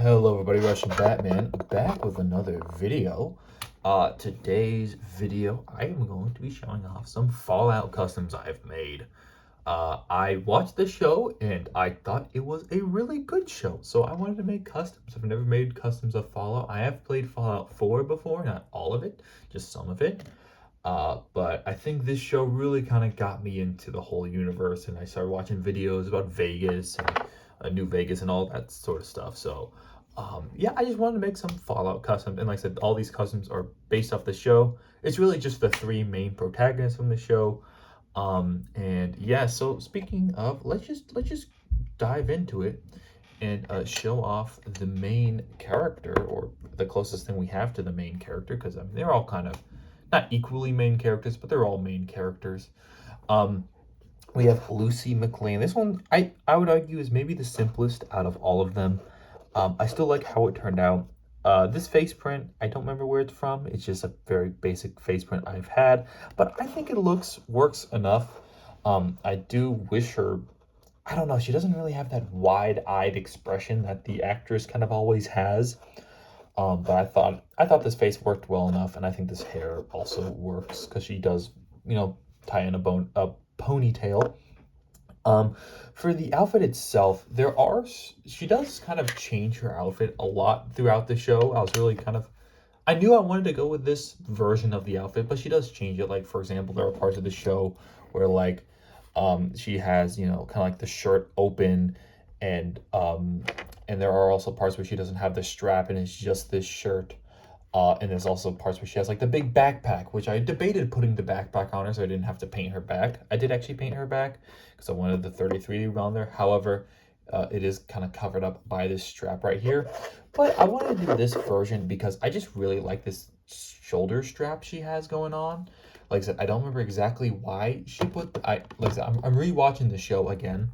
Hello everybody, Russian Batman, back with another video. Today's video, I am going to be showing off some Fallout customs I've made. I watched the show and I thought it was a really good show, so I wanted to make customs. I've never made customs of Fallout. I have played Fallout 4 before, not all of it, just some of it. But I think this show really kind of got me into the whole universe, and I started watching videos about Vegas and New Vegas and all that sort of stuff. So, yeah, I just wanted to make some Fallout customs, and like I said, all these customs are based off the show. It's really just the three main protagonists from the show. And yeah, so speaking of, let's just dive into it and show off the main character, or the closest thing we have to the main character, because I mean they're all kind of not equally main characters, but they're all main characters. We have Lucy McLean. This one, I would argue, is maybe the simplest out of all of them. I still like how it turned out. This face print, I don't remember where it's from. It's just a very basic face print I've had, but I think it works enough. I do wish her, I don't know, she doesn't really have that wide-eyed expression that the actress kind of always has. But I thought this face worked well enough, and I think this hair also works because she does, tie in a ponytail. For the outfit itself, she does kind of change her outfit a lot throughout the show. I knew I wanted to go with this version of the outfit, but she does change it. Like, for example, there are parts of the show where, like, she has, kind of like the shirt open, and there are also parts where she doesn't have the strap and it's just this shirt. And there's also parts where she has like the big backpack, which I debated putting the backpack on her so I didn't have to paint her back. I did actually paint her back because I wanted the 33 on there. However, it is kind of covered up by this strap right here. But I wanted to do this version because I just really like this shoulder strap she has going on. Like I said, I don't remember exactly why she like I said, I'm rewatching the show again.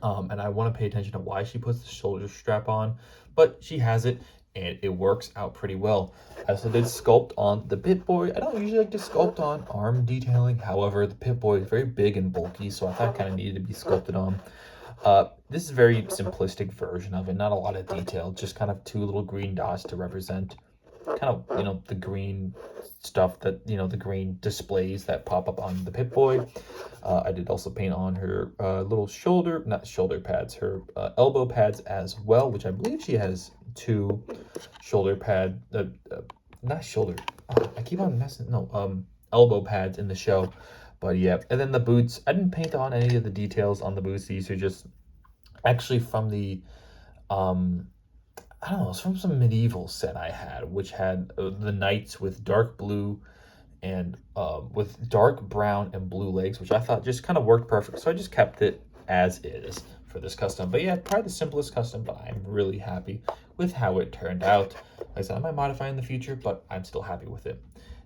And I want to pay attention to why she puts the shoulder strap on, but she has it and it works out pretty well. I also did sculpt on the Pip-Boy. I don't usually like to sculpt on arm detailing. However, the Pip-Boy is very big and bulky, so I thought it kind of needed to be sculpted on. This is a very simplistic version of it, not a lot of detail, just kind of two little green dots to represent kind of, the green stuff that, the green displays that pop up on the Pip-Boy. I did also paint on her little not shoulder pads, her elbow pads as well, which I believe she has two shoulder pad, not shoulder, I keep on messing, no, elbow pads in the show. But yeah, and then the boots, I didn't paint on any of the details on the boots. These are just actually from the, I don't know, it's from some medieval set I had, which had the knights with dark blue and with dark brown and blue legs, which I thought just kind of worked perfect. So I just kept it as is for this custom. But yeah, probably the simplest custom, but I'm really happy with how it turned out. Like I said, I might modify in the future, but I'm still happy with it.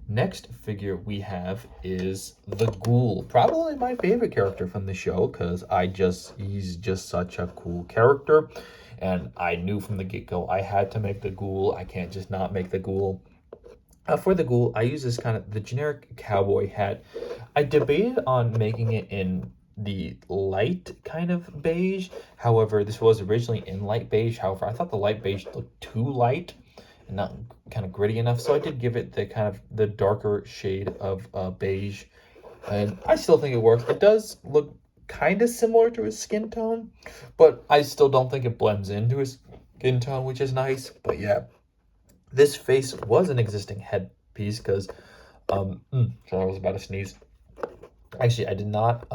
Next figure we have is the Ghoul. Probably my favorite character from the show because he's just such a cool character. And I knew from the get-go I had to make the Ghoul. I can't just not make the Ghoul. For the Ghoul, I use this kind of the generic cowboy hat. I debated on making it in the light kind of beige. However, this was originally in light beige. However, I thought the light beige looked too light and not kind of gritty enough. So I did give it the kind of the darker shade of beige. And I still think it works. It does look kind of similar to his skin tone, but I still don't think it blends into his skin tone, which is nice. But yeah, this face was an existing headpiece because, sorry, I was about to sneeze. Actually, I did not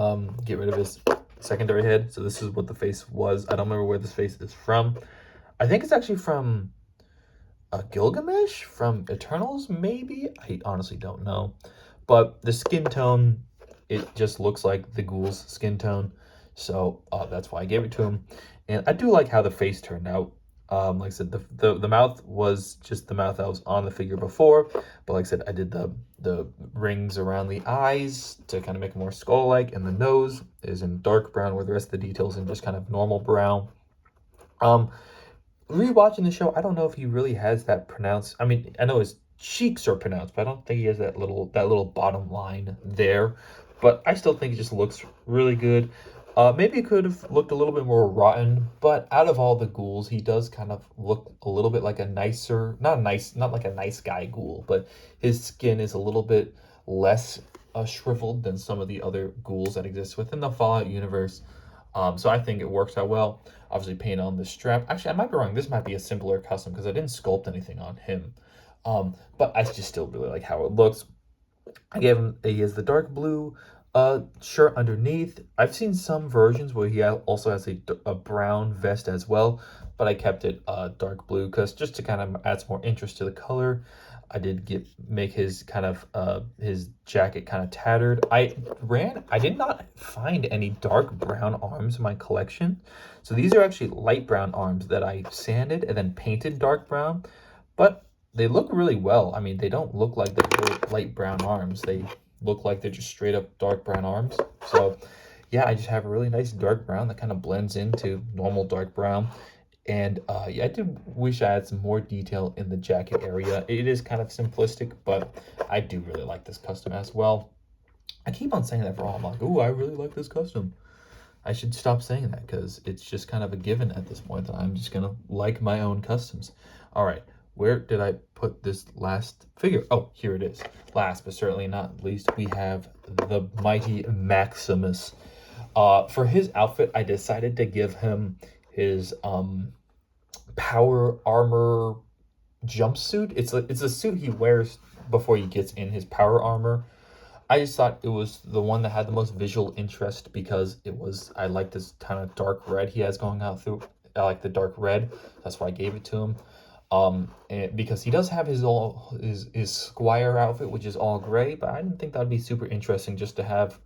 get rid of his secondary head, so this is what the face was. I don't remember where this face is from. I think it's actually from Gilgamesh, from Eternals, maybe? I honestly don't know. But the skin tone, it just looks like the Ghoul's skin tone, so that's why I gave it to him. And I do like how the face turned out. Like I said, the mouth was just the mouth that was on the figure before, but like I said, I did the rings around the eyes to kind of make it more skull-like, and the nose is in dark brown, where the rest of the details in just kind of normal brown. Rewatching the show, I don't know if he really has that pronounced. I mean, I know his cheeks are pronounced, but I don't think he has that little bottom line there. But I still think it just looks really good. Maybe it could have looked a little bit more rotten, but out of all the ghouls, he does kind of look a little bit like a nicer, not like a nice guy ghoul, but his skin is a little bit less shriveled than some of the other ghouls that exist within the Fallout universe. So I think it works out well. Obviously, paint on the strap. Actually, I might be wrong. This might be a simpler custom because I didn't sculpt anything on him. But I just still really like how it looks. I gave him, he has the dark blue shirt underneath. I've seen some versions where he also has a brown vest as well, but I kept it dark blue because just to kind of add some more interest to the color. I did make his kind of his jacket kind of tattered. I did not find any dark brown arms in my collection. So these are actually light brown arms that I sanded and then painted dark brown. But they look really well. I mean, they don't look like they're light brown arms. They look like they're just straight up dark brown arms. So yeah, I just have a really nice dark brown that kind of blends into normal dark brown. And yeah, I did wish I had some more detail in the jacket area. It is kind of simplistic, but I do really like this custom as well. I keep on saying that for all. I'm like, oh, I really like this custom. I should stop saying that because it's just kind of a given at this point that I'm just gonna like my own customs. All right, where did I put this last figure? Oh, here it is. Last but certainly not least, we have the mighty Maximus. For his outfit, I decided to give him his power armor jumpsuit. It's a suit he wears before he gets in his power armor. I just thought it was the one that had the most visual interest because I like this kind of dark red he has going out through. I like the dark red. That's why I gave it to him. And because he does have his squire outfit, which is all gray, but I didn't think that'd be super interesting just to have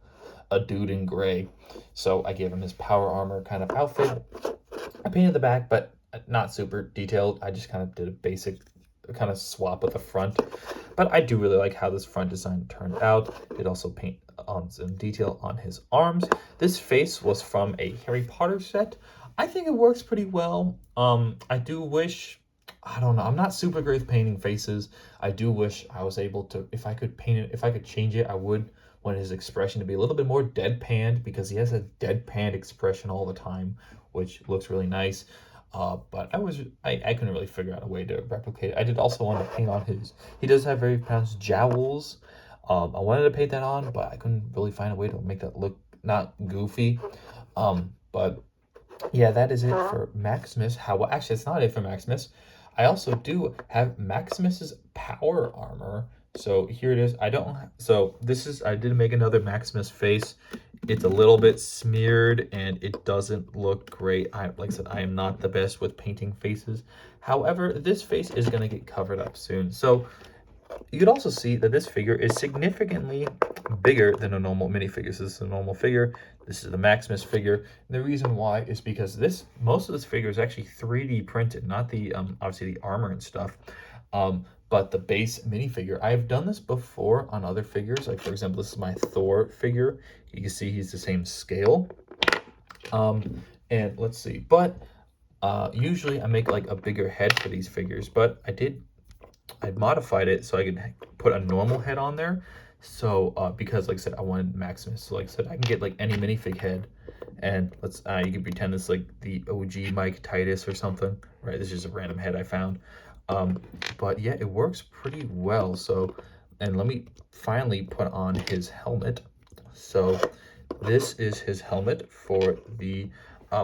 a dude in gray. So I gave him his power armor kind of outfit. I painted the back, but not super detailed. I just kind of did a basic kind of swap with the front. But I do really like how this front design turned out. Did also paint on some detail on his arms. This face was from a Harry Potter set. I think it works pretty well. I do wish, I don't know, I'm not super great with painting faces. I do wish I was able to, if I could paint it, if I could change it, I would want his expression to be a little bit more deadpanned because he has a deadpanned expression all the time, which looks really nice. But I couldn't really figure out a way to replicate it. I did also want to paint on he does have very pronounced jowls. I wanted to paint that on, but I couldn't really find a way to make that look not goofy. But yeah, that is it for Maximus. Actually, it's not it for Maximus. I also do have Maximus's power armor. So here it is. I did make another Maximus face. It's a little bit smeared and it doesn't look great. Like I said, I am not the best with painting faces. However, this face is going to get covered up soon. So you could also see that this figure is significantly bigger than a normal minifigure. This is a normal figure. This is the Maximus figure. And the reason why is because most of this figure is actually 3D printed, not the obviously the armor and stuff. But the base minifigure, I've done this before on other figures. Like, for example, this is my Thor figure. You can see he's the same scale. And let's see. But usually I make like a bigger head for these figures. But I modified it so I could put a normal head on there. So because like I said, I wanted Maximus. So like I said, I can get like any minifig head. And you can pretend it's like the OG Mike Titus or something. Right, this is just a random head I found. But yeah, it works pretty well. So, and let me finally put on his helmet. So this is his helmet for the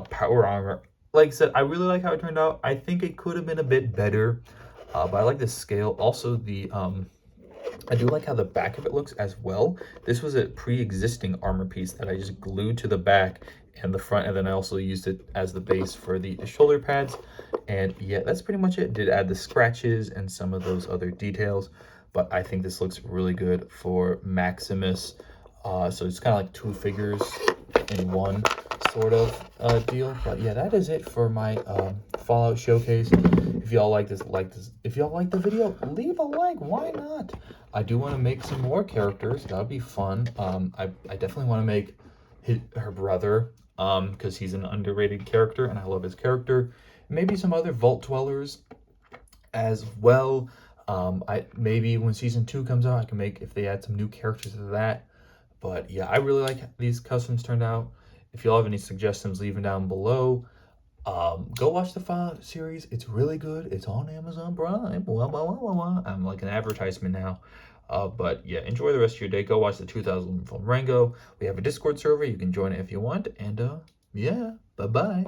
power armor. Like I said, I really like how it turned out. I think it could have been a bit better, but I like the scale. Also, I do like how the back of it looks as well. This was a pre-existing armor piece that I just glued to the back and the front, and then I also used it as the base for the shoulder pads. And yeah, that's pretty much it. Did add the scratches and some of those other details, but I think this looks really good for Maximus. So it's kind of like two figures in one sort of deal. But yeah, that is it for my Fallout showcase. If y'all like this. If y'all like the video, leave a like. Why not? I do want to make some more characters. That would be fun. I definitely want to make her brother, because he's an underrated character and I love his character. Maybe some other Vault Dwellers as well. Maybe when season 2 comes out, I can make, if they add some new characters to that. But yeah, I really like these customs turned out. If you all have any suggestions, leave them down below. Go watch the Fallout series. It's really good. It's on Amazon Prime. I'm like an advertisement now. But yeah, enjoy the rest of your day. Go watch the 2011 film Rango. We have a Discord server. You can join it if you want. And yeah, bye-bye.